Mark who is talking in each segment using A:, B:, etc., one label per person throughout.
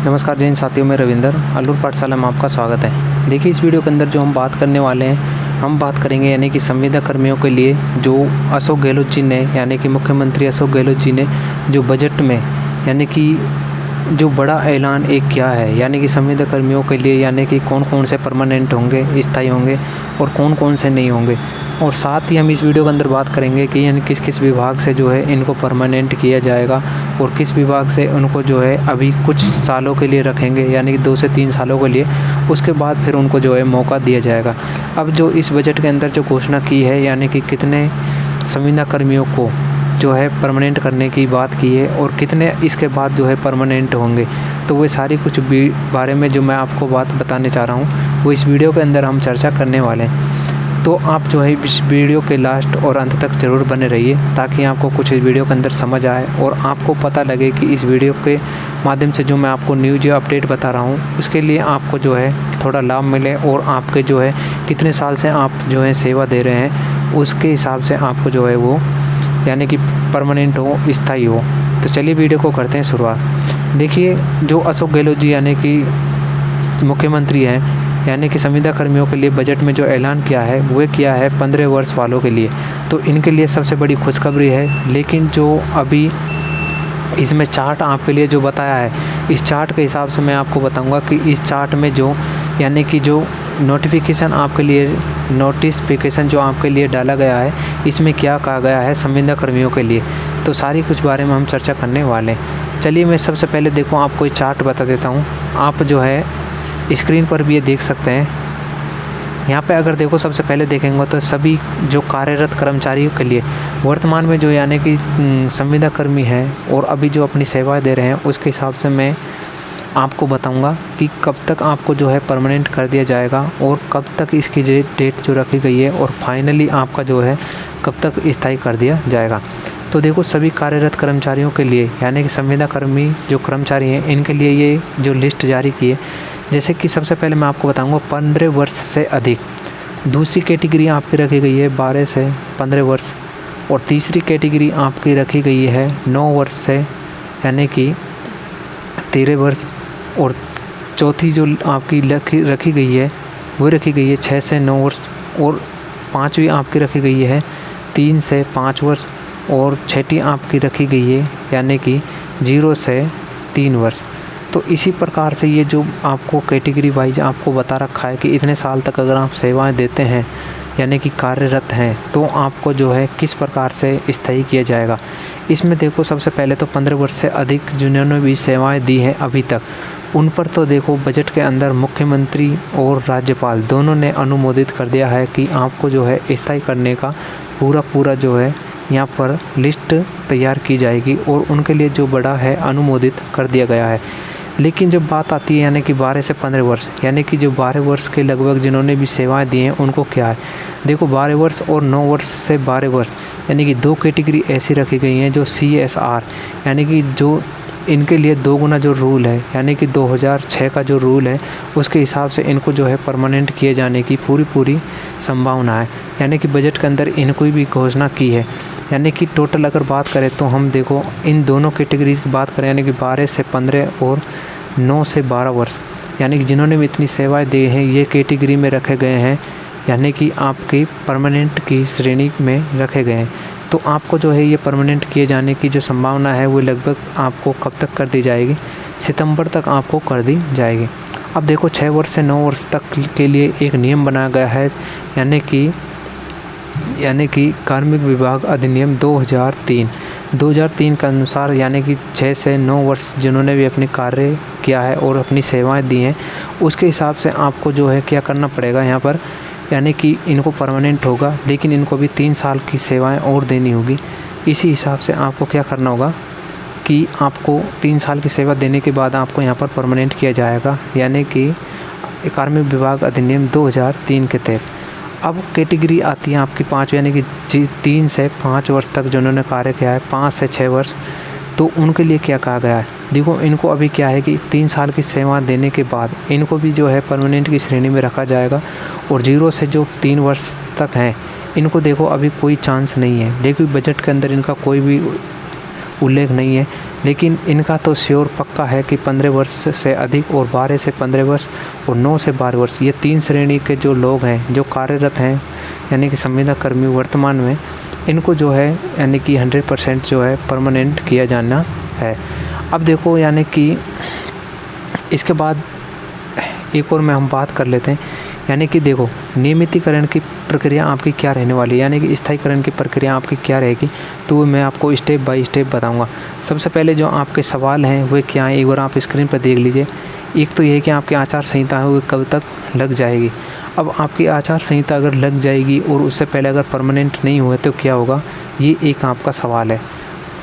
A: नमस्कार जैन साथियों, मैं रविंदर अलूर पाठशाला में आपका स्वागत है। देखिए, इस वीडियो के अंदर जो हम बात करने वाले हैं, हम बात करेंगे यानी कि संविदा कर्मियों के लिए जो अशोक गहलोत जी ने यानी कि मुख्यमंत्री अशोक गहलोत जी ने जो बजट में यानी कि जो बड़ा ऐलान एक किया है, यानी कि संविदा कर्मियों के लिए यानी कि कौन कौन से परमानेंट होंगे, स्थायी होंगे और कौन कौन से नहीं होंगे। और साथ ही हम इस वीडियो के अंदर बात करेंगे कि यानी किस किस विभाग से जो है इनको परमानेंट किया जाएगा और किस विभाग से उनको जो है अभी कुछ सालों के लिए रखेंगे, यानी कि 2 से 3 सालों के लिए, उसके बाद फिर उनको जो है मौका दिया जाएगा। अब जो इस बजट के अंदर जो घोषणा की है यानी कि कितने संविदा कर्मियों को जो है परमानेंट करने की बात की है और कितने इसके बाद जो है परमानेंट होंगे, तो वे सारी कुछ बारे में जो मैं आपको बात बताने चाह रहा हूँ वो इस वीडियो के अंदर हम चर्चा करने वाले हैं। तो आप जो है इस वीडियो के लास्ट और अंत तक ज़रूर बने रहिए ताकि आपको कुछ इस वीडियो के अंदर समझ आए और आपको पता लगे कि इस वीडियो के माध्यम से जो मैं आपको न्यूज़ या अपडेट बता रहा हूँ उसके लिए आपको जो है थोड़ा लाभ मिले और आपके जो है कितने साल से आप जो है सेवा दे रहे हैं उसके हिसाब से आपको जो है वो यानी कि परमानेंट हो, स्थायी हो। तो चलिए वीडियो को करते हैं शुरुआत। देखिए, जो अशोक गहलोत जी यानी कि मुख्यमंत्री हैं यानी कि संविदा कर्मियों के लिए बजट में जो ऐलान किया है वो किया है 15 वर्ष वालों के लिए। तो इनके लिए सबसे बड़ी खुशखबरी है। लेकिन जो अभी इसमें चार्ट आपके लिए जो बताया है, इस चार्ट के हिसाब से मैं आपको बताऊंगा कि इस चार्ट में जो यानी कि जो नोटिफिकेशन आपके लिए नोटिफिकेशन जो आपके लिए डाला गया है इसमें क्या कहा गया है संविदा कर्मियों के लिए, तो सारी कुछ बारे में हम चर्चा करने वाले हैं। चलिए मैं सबसे पहले देखो आपको ये चार्ट बता देता हूँ। आप जो है स्क्रीन पर भी ये देख सकते हैं। यहाँ पे अगर देखो सबसे पहले देखेंगे तो सभी जो कार्यरत कर्मचारियों के लिए वर्तमान में जो यानी कि संविदा कर्मी हैं और अभी जो अपनी सेवाएं दे रहे हैं उसके हिसाब से मैं आपको बताऊंगा कि कब तक आपको जो है परमानेंट कर दिया जाएगा और कब तक इसकी डेट जो रखी गई है और फाइनली आपका जो है कब तक स्थायी कर दिया जाएगा। तो देखो, सभी कार्यरत कर्मचारियों के लिए यानी कि संविदा कर्मी जो कर्मचारी हैं इनके लिए ये जो लिस्ट जारी की है, जैसे कि सबसे पहले मैं आपको बताऊंगा 15 वर्ष से अधिक। दूसरी कैटेगरी आपकी रखी गई है 12 से 15 वर्ष और तीसरी कैटेगरी आपकी रखी गई है 9 वर्ष से यानी कि 13 वर्ष और चौथी जो आपकी रखी गई है वो रखी गई है 6 से 9 वर्ष और पाँचवीं आपकी रखी गई है 3 से 5 वर्ष और छठी आपकी रखी गई है यानी कि 0 से 3 वर्ष। तो इसी प्रकार से ये जो आपको कैटेगरी वाइज आपको बता रखा है कि इतने साल तक अगर आप सेवाएं देते हैं यानी कि कार्यरत हैं तो आपको जो है किस प्रकार से स्थायी किया जाएगा। इसमें देखो सबसे पहले तो 15 वर्ष से अधिक जिन्होंने भी सेवाएं दी हैं अभी तक, उन पर तो देखो बजट के अंदर मुख्यमंत्री और राज्यपाल दोनों ने अनुमोदित कर दिया है कि आपको जो है स्थायी करने का पूरा जो है यहाँ पर लिस्ट तैयार की जाएगी और उनके लिए जो बड़ा है अनुमोदित कर दिया गया है। लेकिन जब बात आती है यानी कि 12 से 15 वर्ष यानी कि जो 12 वर्ष के लगभग जिन्होंने भी सेवाएं दी हैं उनको क्या है, देखो 12 वर्ष और 9 वर्ष से 12 वर्ष यानी कि 2 कैटेगरी ऐसी रखी गई हैं जो CSR यानी कि जो इनके लिए 2 गुना जो रूल है यानी कि 2006 का जो रूल है उसके हिसाब से इनको जो है परमानेंट किए जाने की पूरी संभावना है। यानी कि बजट के अंदर इनको भी घोषणा की है। यानी कि टोटल अगर बात करें तो हम देखो इन दोनों कैटेगरीज की बात करें यानी कि 12 से 15 और 9 से 12 वर्ष यानी कि जिन्होंने भी इतनी सेवाएं दी हैं ये कैटेगरी में रखे गए हैं यानी कि आपकी परमानेंट की श्रेणी में रखे गए हैं। तो आपको जो है ये परमानेंट किए जाने की जो संभावना है वो लगभग आपको कब तक कर दी जाएगी, सितंबर तक आपको कर दी जाएगी। अब देखो 6 वर्ष से 9 वर्ष तक के लिए एक नियम बनाया गया है यानी कि कार्मिक विभाग अधिनियम 2003 के अनुसार यानी कि 6 से 9 वर्ष जिन्होंने भी अपने कार्य किया है और अपनी सेवाएं दी हैं उसके हिसाब से आपको जो है क्या करना पड़ेगा यहाँ पर, यानी कि इनको परमानेंट होगा लेकिन इनको भी 3 साल की सेवाएं और देनी होगी। इसी हिसाब से आपको क्या करना होगा कि आपको 3 साल की सेवा देने के बाद आपको यहाँ पर परमानेंट किया जाएगा यानी कि कार्मिक विभाग अधिनियम 2003 के तहत। अब कैटेगरी आती है आपकी 5 यानी कि 3 से 5 वर्ष तक जिन्होंने कार्य किया है, 5 से 6 वर्ष, तो उनके लिए क्या कहा गया है। देखो इनको अभी क्या है कि 3 साल की सेवा देने के बाद इनको भी जो है परमानेंट की श्रेणी में रखा जाएगा और 0 से जो 3 वर्ष तक हैं इनको देखो अभी कोई चांस नहीं है। देखो बजट के अंदर इनका कोई भी उल्लेख नहीं है, लेकिन इनका तो श्योर पक्का है कि 15 वर्ष से अधिक और 12 से 15 वर्ष और 9 से 12 वर्ष, ये 3 श्रेणी के जो लोग हैं जो कार्यरत हैं यानी कि संविदा कर्मी वर्तमान में, इनको जो है यानी कि 100% जो है परमानेंट किया जाना है। अब देखो यानी कि इसके बाद एक और में हम बात कर लेते हैं, यानी कि देखो नियमितीकरण की प्रक्रिया आपकी क्या रहने वाली है, यानी कि स्थायीकरण की प्रक्रिया आपकी क्या रहेगी, तो मैं आपको स्टेप बाय स्टेप बताऊंगा। सबसे पहले जो आपके सवाल हैं वे क्या हैं, एक बार आप स्क्रीन पर देख लीजिए। एक तो ये है कि आपकी आचार संहिता है वो कब तक लग जाएगी। अब आपकी आचार संहिता अगर लग जाएगी और उससे पहले अगर परमानेंट नहीं हुए तो क्या होगा, ये एक आपका सवाल है।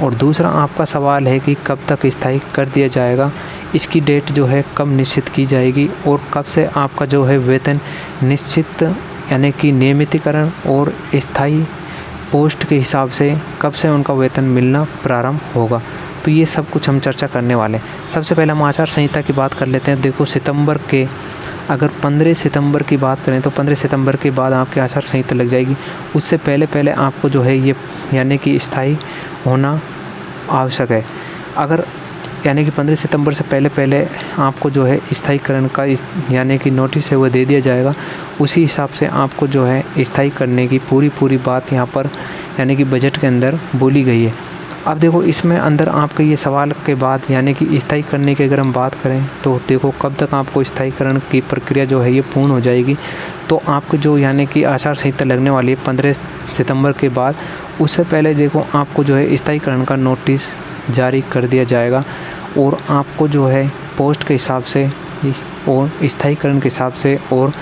A: और दूसरा आपका सवाल है कि कब तक स्थायी कर दिया जाएगा, इसकी डेट जो है कब निश्चित की जाएगी और कब से आपका जो है वेतन निश्चित यानी कि नियमितीकरण और स्थायी पोस्ट के हिसाब से कब से उनका वेतन मिलना प्रारंभ होगा। तो ये सब कुछ हम चर्चा करने वाले हैं। सबसे पहले हम आचार संहिता की बात कर लेते हैं। देखो सितंबर के अगर 15 सितंबर की बात करें तो 15 सितंबर के बाद आपकी आचार संहिता लग जाएगी। उससे पहले आपको जो है ये यानी कि स्थायी होना आवश्यक है। अगर यानी कि 15 सितंबर से पहले आपको जो है स्थायीकरण का यानी कि नोटिस है वो दे दिया जाएगा। उसी हिसाब से आपको जो है स्थायी करने की पूरी बात यहाँ पर यानी कि बजट के अंदर बोली गई है। अब देखो इसमें अंदर आपके ये सवाल के बाद यानी कि स्थायी करने की अगर हम बात करें तो देखो कब तक आपको स्थायीकरण की प्रक्रिया जो है ये पूर्ण हो जाएगी। तो आपको जो यानी कि आचार संहिता लगने वाली है 15 सितंबर के बाद, उससे पहले देखो आपको जो है स्थायीकरण का नोटिस जारी कर दिया जाएगा और आपको जो है पोस्ट के हिसाब से और स्थायीकरण के हिसाब से और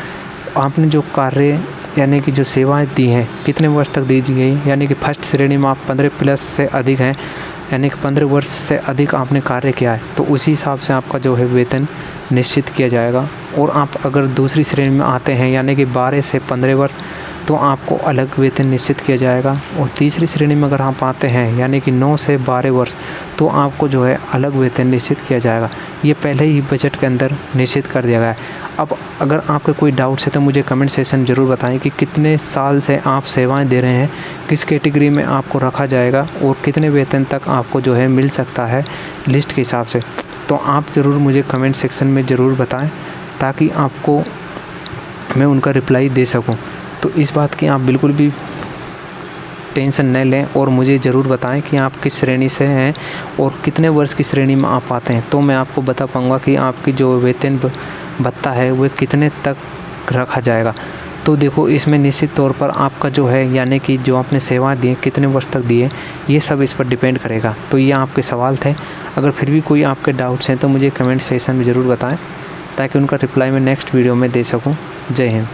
A: आपने जो कार्य यानी कि जो सेवाएं दी हैं कितने वर्ष तक दी गई, यानी कि फर्स्ट श्रेणी में आप 15+ से अधिक हैं यानी कि 15 वर्ष से अधिक आपने कार्य किया है तो उसी हिसाब से आपका जो है वेतन निश्चित किया जाएगा। और आप अगर दूसरी श्रेणी में आते हैं यानी कि 12 से 15 वर्ष तो आपको अलग वेतन निश्चित किया जाएगा। और तीसरी श्रेणी में अगर आप आते हैं यानी कि 9 से 12 वर्ष तो आपको जो है अलग वेतन निश्चित किया जाएगा। ये पहले ही बजट के अंदर निश्चित कर दिया गया है। अब अगर आपके कोई डाउट्स है तो मुझे कमेंट सेक्शन ज़रूर बताएं कि कितने साल से आप सेवाएं दे रहे हैं, किस कैटेगरी में आपको रखा जाएगा और कितने वेतन तक आपको जो है मिल सकता है लिस्ट के हिसाब से। तो आप ज़रूर मुझे कमेंट सेक्शन में ज़रूर बताएं ताकि आपको मैं उनका रिप्लाई दे सकूं। तो इस बात की आप बिल्कुल भी टेंशन न लें और मुझे ज़रूर बताएं कि आप किस श्रेणी से हैं और कितने वर्ष की श्रेणी में आप आते हैं, तो मैं आपको बता पाऊँगा कि आपकी जो वेतन भत्ता है वह कितने तक रखा जाएगा। तो देखो इसमें निश्चित तौर पर आपका जो है यानी कि जो आपने सेवा दी कितने वर्ष तक दिए ये सब इस पर डिपेंड करेगा। तो ये आपके सवाल थे। अगर फिर भी कोई आपके डाउट्स हैं तो मुझे कमेंट सेक्शन में ज़रूर बताएं ताकि उनका रिप्लाई मैं नेक्स्ट वीडियो में दे सकूं। जय हिंद।